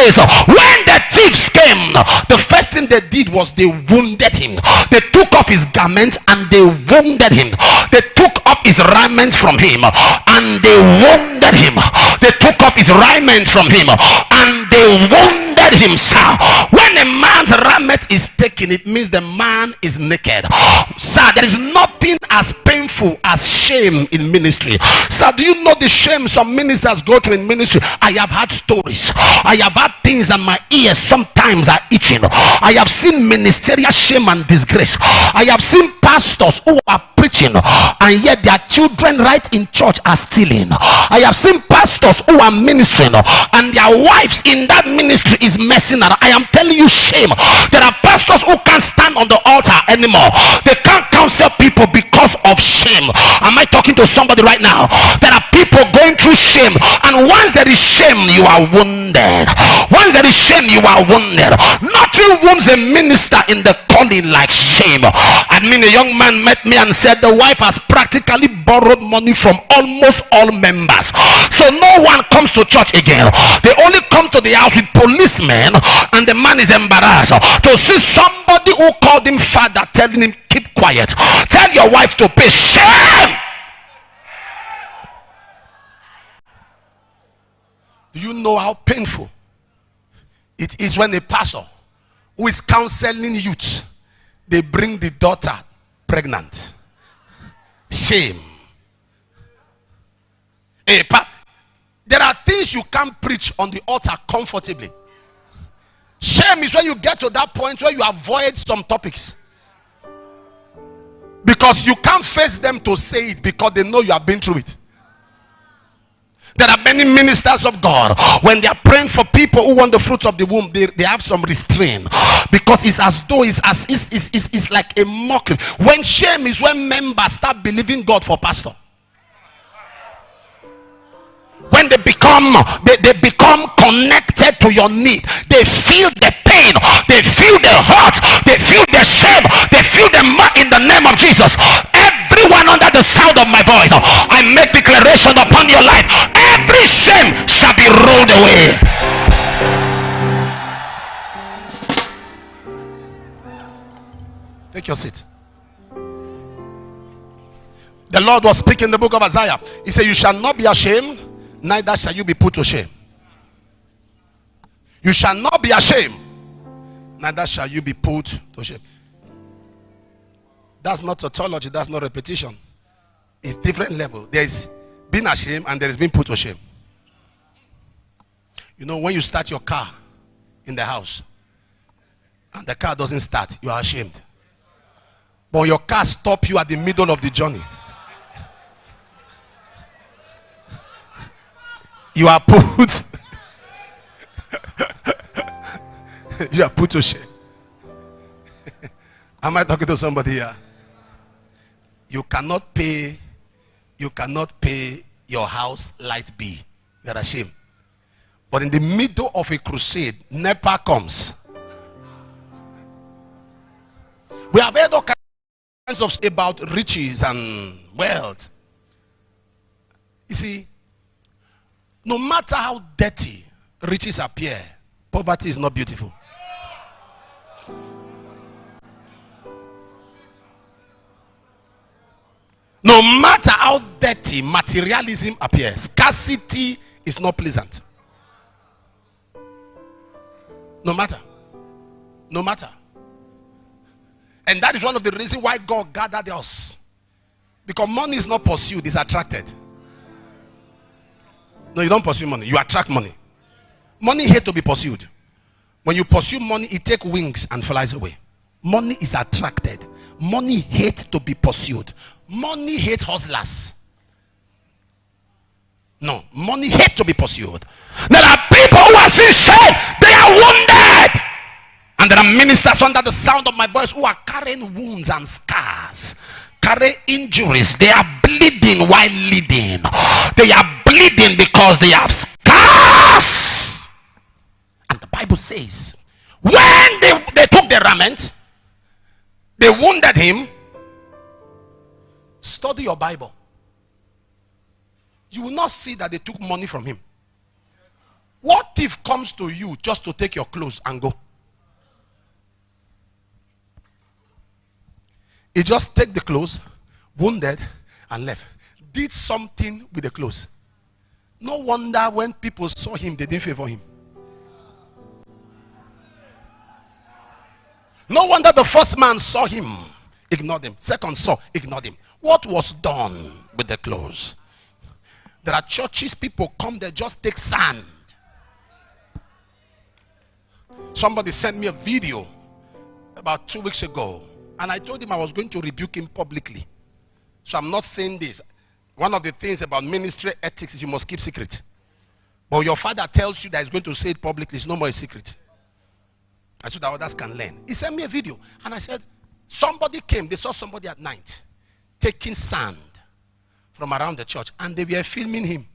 says, when the thieves came, the first thing they did was they wounded him. They took off his garment and they wounded him. They took off his raiment from him and they wounded him. They took off his raiment from him and they wounded him, sir. When a man's raiment is taken, it means the man is naked. Sir, there is nothing as painful as shame in ministry. Sir, do you know the shame some ministers go through in ministry? I have had stories. I have had things that my ears sometimes are itching. I have seen ministerial shame and disgrace. I have seen pastors who are preaching and yet their children right in church are stealing. I have seen pastors who are ministering and their wives in that ministry is messing around. I am telling you, shame. There are pastors who can't stand on the altar anymore. They can't counsel people because of shame. Am I talking to somebody right now? There are people going through shame, and once there is shame, you are wounded. Once there is shame, you are wounded. Nothing wounds a minister in the calling like shame. I mean, a young man met me and said the wife has practically borrowed money from almost all members, so no one comes to church again. They only come to the house with policemen, and the man is embarrassed to see somebody who called him father telling him, keep quiet, tell your wife to pay. Shame. Do you know how painful it is when a pastor who is counseling youth, they bring the daughter pregnant? Shame. There are things you can't preach on the altar comfortably. Shame is when you get to that point where you avoid some topics because you can't face them to say it because they know you have been through it. There are many ministers of God, when they are praying for people who want the fruits of the womb, they have some restraint because it's as though it's like a mockery. When shame is when members start believing God for pastor. When they become connected to your need, they feel the pain, they feel the hurt, they feel the shame, they feel the in the name of Jesus. Everyone under the sound of my voice, I make declaration upon your life. Every shame shall be rolled away. Take your seat. The Lord was speaking in the book of Isaiah. He said, you shall not be ashamed, neither shall you be put to shame. You shall not be ashamed, neither shall you be put to shame. That's not tautology, that's not repetition. It's different level. There's being ashamed and there is being put to shame. You know, when you start your car in the house and the car doesn't start, you are ashamed. But your car stops you at the middle of the journey, you are put you are put to shame. Am I talking to somebody here? You cannot pay your house light bill. You're ashamed. But in the middle of a crusade, NEPA comes. We have heard all kinds of about riches and wealth. You see, no matter how dirty riches appear, poverty is not beautiful. No matter how dirty materialism appears, scarcity is not pleasant. No matter. And that is one of the reasons why God gathered us. Because money is not pursued, it's attracted. No, you don't pursue money, you attract money. Money hates to be pursued. When you pursue money, it takes wings and flies away. Money is attracted. Money hates to be pursued. Money hates hustlers. No, money hates to be pursued. There are people who are seeing shame. They are wounded. And there are ministers under the sound of my voice who are carrying wounds and scars, carrying injuries. They are bleeding while leading. They are bleeding because they have scars. And the Bible says, when they took the raiment, they wounded him. Study your Bible. You will not see that they took money from him. What thief comes to you just to take your clothes and go? He just take the clothes, wounded, and left. Did something with the clothes. No wonder when people saw him, they didn't favor him. No wonder the first man saw him, ignored him. Second saw, ignored him. What was done with the clothes? There are churches, people come there, just take sand. Somebody sent me a video about 2 weeks ago, and I told him I was going to rebuke him publicly. So I'm not saying this. One of the things about ministry ethics is you must keep secret. But your father tells you that he's going to say it publicly, it's no more a secret. I said that others can learn. He sent me a video, and I said, somebody came, they saw somebody at night taking sand from around the church, and they were filming him.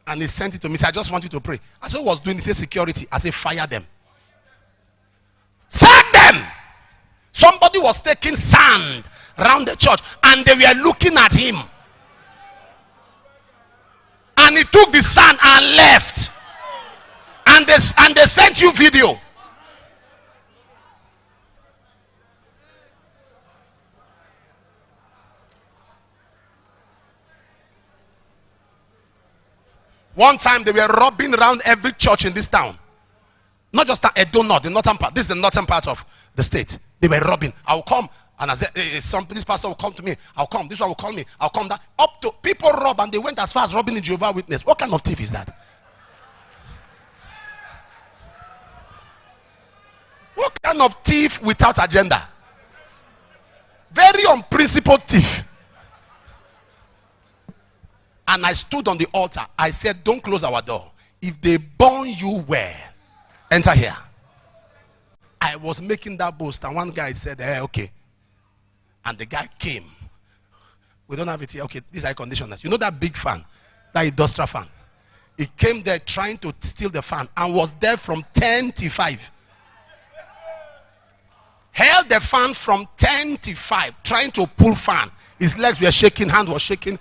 And he sent it to me. He said, I just want you to pray. I said, what was doing? He said, security. I said, fire them. Sack them! Somebody was taking sand around the church, and they were looking at him. And he took the sand and left. And they sent you video. One time they were robbing around every church in this town. Not just Edo North, the northern part. This is the northern part of the state. They were robbing. I'll come. And I said, this pastor will come to me. I'll come. This one will call me. I'll come. That up to people rob, and they went as far as robbing in Jehovah's Witness. What kind of thief is that? What kind of thief without agenda? Very unprincipled thief. And I stood on the altar. I said, don't close our door. If they burn you well, enter here. I was making that boast, and one guy said, hey, okay. And the guy came. We don't have it here. Okay, these are conditioners. You know that big fan? That industrial fan. He came there trying to steal the fan and was there from 10 to 5. Held the fan from 10 to 5, trying to pull fan. His legs were shaking, hand was shaking.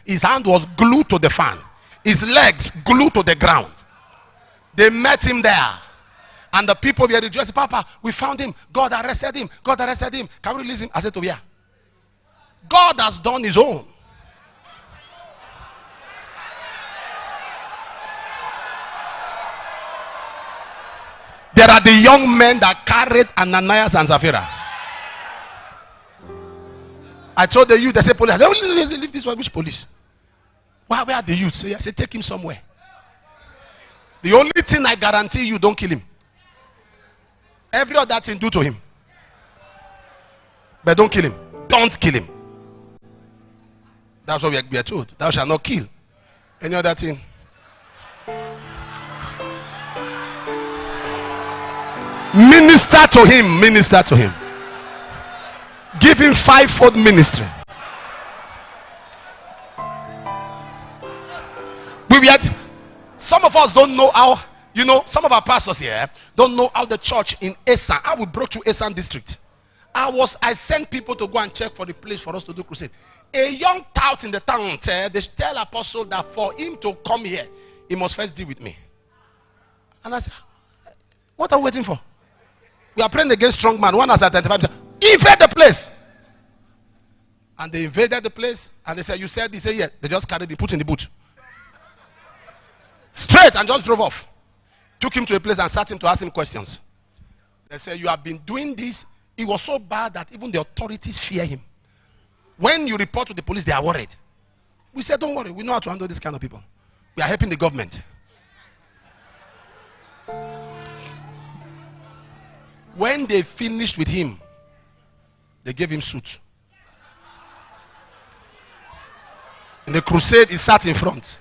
His hand was glued to the fan. His legs glued to the ground. They met him there. And the people were rejoicing. Papa, we found him. God arrested him. God arrested him. Can we release him? I said, oh yeah. God has done his own. There are the young men that carried Ananias and Sapphira. I told the youth, they said police. I said, leave this one. Which police? Where are the youths? I said, take him somewhere. The only thing I guarantee you, don't kill him. Every other thing, do to him. But don't kill him. Don't kill him. That's what we are told. Thou shalt not kill. Any other thing? Minister to him. Minister to him. Give him fivefold ministry. Some of us don't know how, some of our pastors here don't know how the church in Esan, how we broke through Esan district. I sent people to go and check for the place for us to do crusade. A young tout in the town said, they tell apostle that for him to come here, he must first deal with me. And I said, what are we waiting for? We are praying against strong man. One has identified himself. Invade the place. And they invaded the place, and they said, you said? He said, yeah. They just carried him, put in the boot. Straight, and just drove off. Took him to a place and sat him to ask him questions. They said, you have been doing this. It was so bad that even the authorities fear him. When you report to the police, they are worried. We said, don't worry. We know how to handle this kind of people. We are helping the government. When they finished with him, they gave him suit. In the crusade, he sat in front.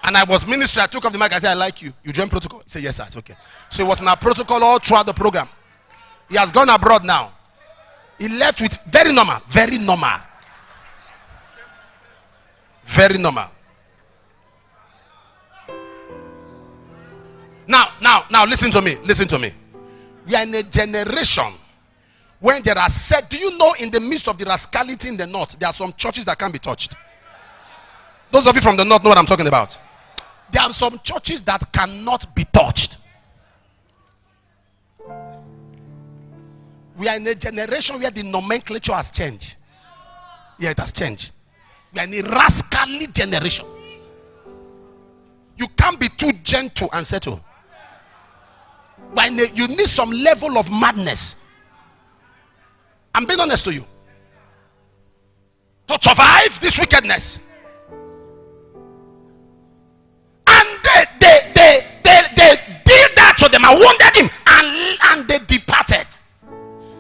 And I was ministry. I took off the mic. I said, I like you. You join protocol? He said, yes, sir. It's okay. So he was in our protocol all throughout the program. He has gone abroad now. He left with very normal. Very normal. Very normal. Now, listen to me. Listen to me. We are in a generation when there are said, do you know in the midst of the rascality in the north, there are some churches that can't be touched. Those of you from the north know what I'm talking about. There are some churches that cannot be touched. We are in a generation where the nomenclature has changed. Yeah, it has changed. We are in a rascally generation. You can't be too gentle and settle. You need some level of madness. I'm being honest to you. To survive this wickedness. And they did that to them and wounded him, and they departed.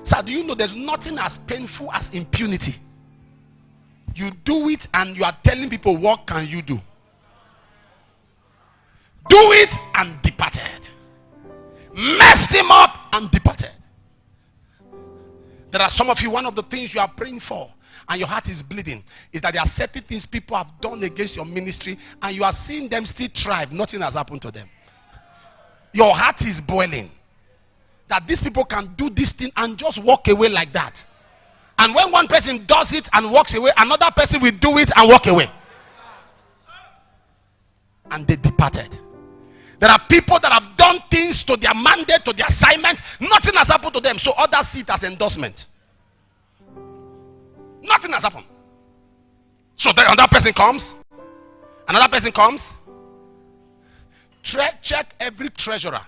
So do you know there's nothing as painful as impunity? You do it and you are telling people, what can you do? Do it and departed. Messed him up and departed. There are some of you, one of the things you are praying for and your heart is bleeding is that there are certain things people have done against your ministry and you are seeing them still thrive. Nothing has happened to them. Your heart is boiling that these people can do this thing and just walk away like that. And when one person does it and walks away, another person will do it and walk away. And they departed. There are people that have done things to their mandate, to their assignment. Nothing has happened to them. So others see it as endorsement. Nothing has happened. So then another person comes. Another person comes. Check every treasurer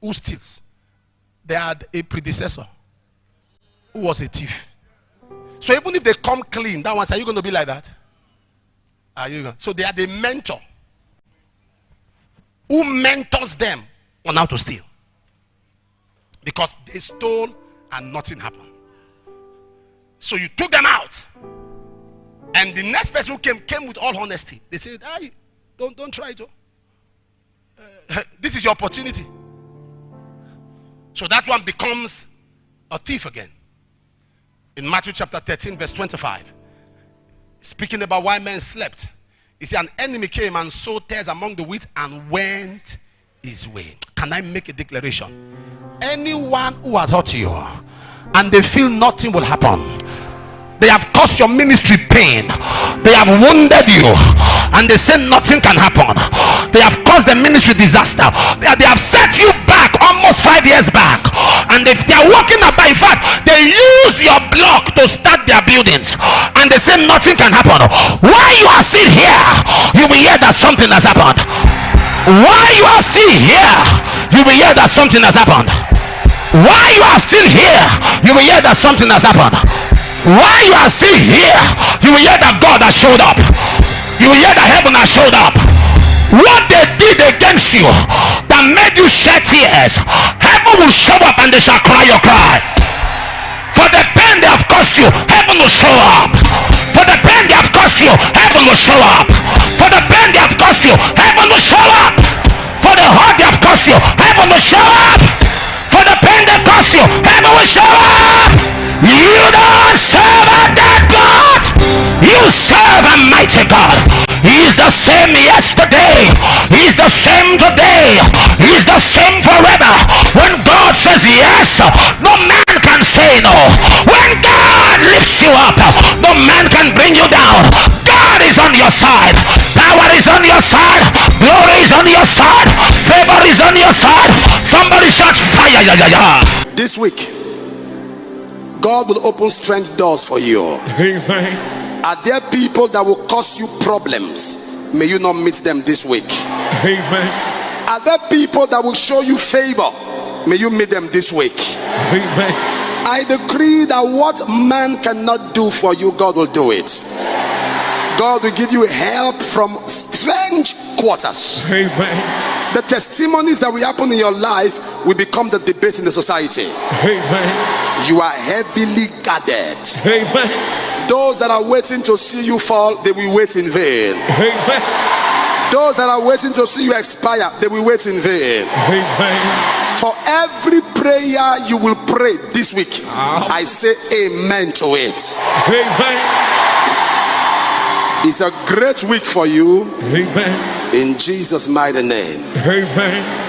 who steals. They had a predecessor who was a thief. So even if they come clean, that one, are you going to be like that? Are you going? So they had a mentor who mentors them on how to steal. Because they stole and nothing happened. So you took them out. And the next person who came with all honesty. They said, hey, don't try it. This is your opportunity. So that one becomes a thief again. In Matthew chapter 13 verse 25. Speaking about why men slept. He said, an enemy came and sowed tares among the wheat and went his way. Can I make a declaration? Anyone who has hurt you and they feel nothing will happen, they have caused your ministry pain, they have wounded you, and they say nothing can happen, they have caused the ministry disaster, they have set you back almost 5 years back, and if they are walking about, in fact they use your block to start their buildings, and they say nothing can happen. While you are still here, you will hear that something has happened. While you are still here, you will hear that something has happened. While you are still here, you will hear that something has happened. While you are still here, you will hear that God has showed up. You will hear that heaven has showed up. What they did against you that made you shed tears, heaven will show up and they shall cry your cry. For the pain they have caused you, heaven will show up. For the pain they have caused you, heaven will show up. For the pain they have caused you, heaven will show up. For the hurt they have caused you, heaven will show up. For the pain they caused you, heaven will show up. You don't serve a dead God. You serve a mighty God. He's the same yesterday. He's the same today. He's the same forever. When God says yes, no man can say no. When God lifts you up, no man can bring you down. God is on your side. Power is on your side. Glory is on your side. Favor is on your side. Somebody shout fire. This week, God will open strength doors for you. Amen. Are there people that will cause you problems? May you not meet them this week. Amen. Are there people that will show you favor? May you meet them this week. Amen. I decree that what man cannot do for you, God will do it. God will give you help from strange quarters. Amen. The testimonies that will happen in your life will become the debate in the society. Amen. You are heavily guarded. Amen. Those that are waiting to see you fall, they will wait in vain. Amen. Those that are waiting to see you expire, they will wait in vain. Amen. For every prayer you will pray this week, I say amen to it. Amen. It's a great week for you. Amen. In Jesus' mighty name. Amen.